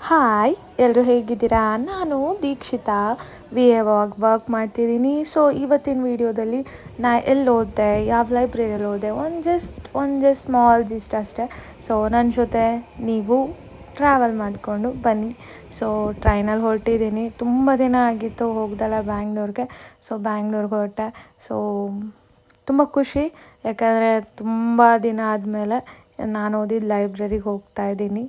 Hi, ಎಲ್ಲರೂ ಹೇಗಿದ್ದೀರಾ? ನಾನು ದೀಕ್ಷಿತಾ ವರ್ಕ್ ಮಾಡ್ತಿದ್ದೀನಿ. ಸೊ ಇವತ್ತಿನ ವೀಡಿಯೋದಲ್ಲಿ ನಾ ಎಲ್ಲಿ ಓದಿದೆ, ಯಾವ ಲೈಬ್ರರಿಯಲ್ಲಿ ಓದಿದೆ, ಒಂದು ಸ್ಮಾಲ್ ಜಿಸ್ಟ್ ಅಷ್ಟೇ. ಸೊ ನನ್ನ ಜೊತೆ ನೀವು ಟ್ರಾವೆಲ್ ಮಾಡಿಕೊಂಡು ಬನ್ನಿ. ಸೊ ಟ್ರೈನಲ್ಲಿ ಹೊರಟಿದ್ದೀನಿ. ತುಂಬ ದಿನ ಆಗಿತ್ತು ಹೋಗ್ದಲ್ಲ ಬ್ಯಾಂಗ್ಳೂರಿಗೆ. ಸೊ ಬ್ಯಾಂಗ್ಳೂರಿಗೆ ಹೊರಟೆ. ಸೊ ತುಂಬ ಖುಷಿ, ಯಾಕಂದರೆ ತುಂಬ ದಿನ ಆದಮೇಲೆ ನಾನು ಓದಿದ ಲೈಬ್ರರಿಗೆ ಹೋಗ್ತಾಯಿದ್ದೀನಿ.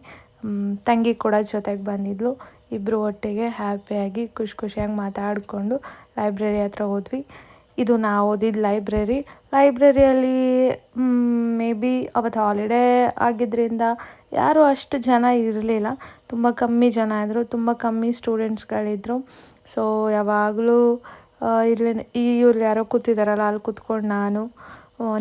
ತಂಗಿ ಕೂಡ ಜೊತೆಗೆ ಬಂದಿದ್ಲು. ಇಬ್ಬರು ಒಟ್ಟಿಗೆ ಹ್ಯಾಪಿಯಾಗಿ ಖುಷಿಯಾಗಿ ಮಾತಾಡಿಕೊಂಡು ಲೈಬ್ರರಿ ಹತ್ರ ಹೋದ್ವಿ. ಇದು ನಾವು ಓದಿದ ಲೈಬ್ರರಿಯಲ್ಲಿ ಮೇ ಬಿ ಅವತ್ತು ಹಾಲಿಡೇ ಆಗಿದ್ದರಿಂದ ಯಾರೂ ಅಷ್ಟು ಜನ ಇರಲಿಲ್ಲ. ತುಂಬ ಕಮ್ಮಿ ಜನ ಇದ್ದರು, ತುಂಬ ಕಮ್ಮಿ ಸ್ಟೂಡೆಂಟ್ಸ್ಗಳಿದ್ದರು. ಸೊ ಯಾವಾಗಲೂ ಇವ್ರು ಯಾರೋ ಕೂತಿದ್ದಾರಲ್ಲ, ಅಲ್ಲಿ ಕೂತ್ಕೊಂಡು ನಾನು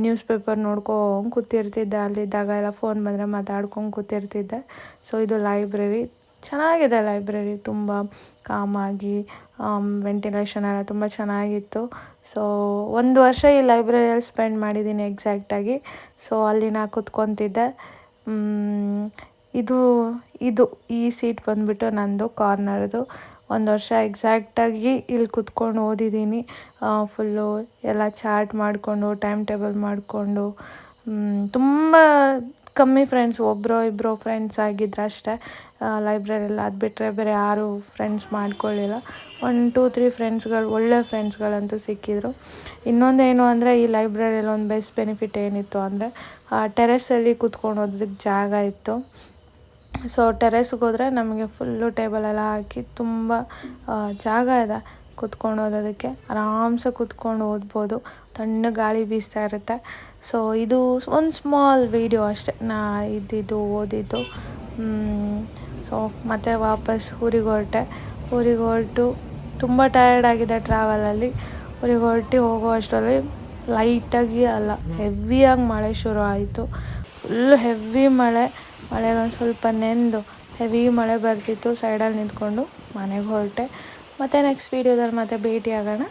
ನ್ಯೂಸ್ ಪೇಪರ್ ನೋಡ್ಕೊಂಡು ಕೂತಿರ್ತಿದ್ದೆ. ಅಲ್ಲಿದ್ದಾಗ ಎಲ್ಲ ಫೋನ್ ಬಂದರೆ ಮಾತಾಡ್ಕೊಂಡು ಕೂತಿರ್ತಿದ್ದೆ. ಸೊ ಇದು ಲೈಬ್ರರಿ ಚೆನ್ನಾಗಿದೆ. ಲೈಬ್ರರಿ ತುಂಬ ಕಾಮಾಗಿ, ವೆಂಟಿಲೇಷನ್ ಎಲ್ಲ ತುಂಬ ಚೆನ್ನಾಗಿತ್ತು. ಸೊ 1 ವರ್ಷ ಈ ಲೈಬ್ರರಿಯಲ್ಲಿ ಸ್ಪೆಂಡ್ ಮಾಡಿದ್ದೀನಿ ಎಕ್ಸಾಕ್ಟಾಗಿ. ಸೊ ಅಲ್ಲಿ ನಾ ಕೂತ್ಕೊತಿದ್ದೆ. ಈ ಸೀಟ್ ಬಂದುಬಿಟ್ಟು ನಂದು ಕಾರ್ನರ್ದು. 1 ವರ್ಷ ಎಕ್ಸಾಕ್ಟಾಗಿ ಇಲ್ಲಿ ಕೂತ್ಕೊಂಡು ಓದಿದ್ದೀನಿ. ಫುಲ್ಲು ಎಲ್ಲ ಚಾರ್ಟ್ ಮಾಡಿಕೊಂಡು, ಟೈಮ್ ಟೇಬಲ್ ಮಾಡಿಕೊಂಡು. ತುಂಬ ಕಮ್ಮಿ ಫ್ರೆಂಡ್ಸ್, ಒಬ್ಬರೋ ಇಬ್ಬರೋ ಫ್ರೆಂಡ್ಸ್ ಆಗಿದ್ರು ಅಷ್ಟೇ ಲೈಬ್ರರಿಯಲ್ಲಿ. ಅದು ಬಿಟ್ಟರೆ ಬೇರೆ ಯಾರೂ ಫ್ರೆಂಡ್ಸ್ ಮಾಡ್ಕೊಳ್ಳಿಲ್ಲ. 1, 2, 3 ಫ್ರೆಂಡ್ಸ್ಗಳು, ಒಳ್ಳೆ ಫ್ರೆಂಡ್ಸ್ಗಳಂತೂ ಸಿಕ್ಕಿದ್ರು. ಇನ್ನೊಂದೇನು ಅಂದರೆ ಈ ಲೈಬ್ರರಿಯಲ್ಲಿ ಒಂದು ಬೆಸ್ಟ್ ಬೆನಿಫಿಟ್ ಏನಿತ್ತು ಅಂದರೆ ಟೆರೆಸಲ್ಲಿ ಕೂತ್ಕೊಂಡು ಓದೋದಕ್ಕೆ ಜಾಗ ಇತ್ತು. ಸೊ ಟೆರೆಸ್ಗೆ ಹೋದರೆ ನಮಗೆ ಫುಲ್ಲು ಟೇಬಲೆಲ್ಲ ಹಾಕಿ ತುಂಬ ಜಾಗ ಇದೆ ಕೂತ್ಕೊಂಡು ಓದೋದಕ್ಕೆ. ಆರಾಮ್ಸೆ ಕೂತ್ಕೊಂಡು ಓದ್ಬೋದು, ತಣ್ಣ ಗಾಳಿ ಬೀಸ್ತಾ ಇರುತ್ತೆ. ಸೊ ಇದು ಒಂದು ಸ್ಮಾಲ್ ವೀಡಿಯೋ ಅಷ್ಟೆ ನಾ ಓದಿದ್ದು. ಸೊ ಮತ್ತೆ ವಾಪಸ್ ಊರಿಗೆ ಹೊರಟು ತುಂಬ ಟಯರ್ಡ್ ಆಗಿದೆ ಟ್ರಾವೆಲಲ್ಲಿ. ಊರಿಗೆ ಹೋಗೋ ಅಷ್ಟರಲ್ಲಿ ಲೈಟಾಗಿ ಅಲ್ಲ, ಹೆವಿಯಾಗಿ ಮಳೆ ಶುರು ಆಯಿತು. ಫುಲ್ಲು ಹೆವಿ ಮಳೆಗೆ ಒಂದು ಸ್ವಲ್ಪ ನೆಂದು ಹೆವಿ ಮಳೆ ಬರ್ತಿತ್ತು. ಸೈಡಲ್ಲಿ ನಿಂತ್ಕೊಂಡು ಮನೆಗೆ ಹೊರಟೆ. ಮತ್ತು ನೆಕ್ಸ್ಟ್ ವೀಡಿಯೋದಲ್ಲಿ ಮತ್ತೆ ಭೇಟಿ ಆಗೋಣ.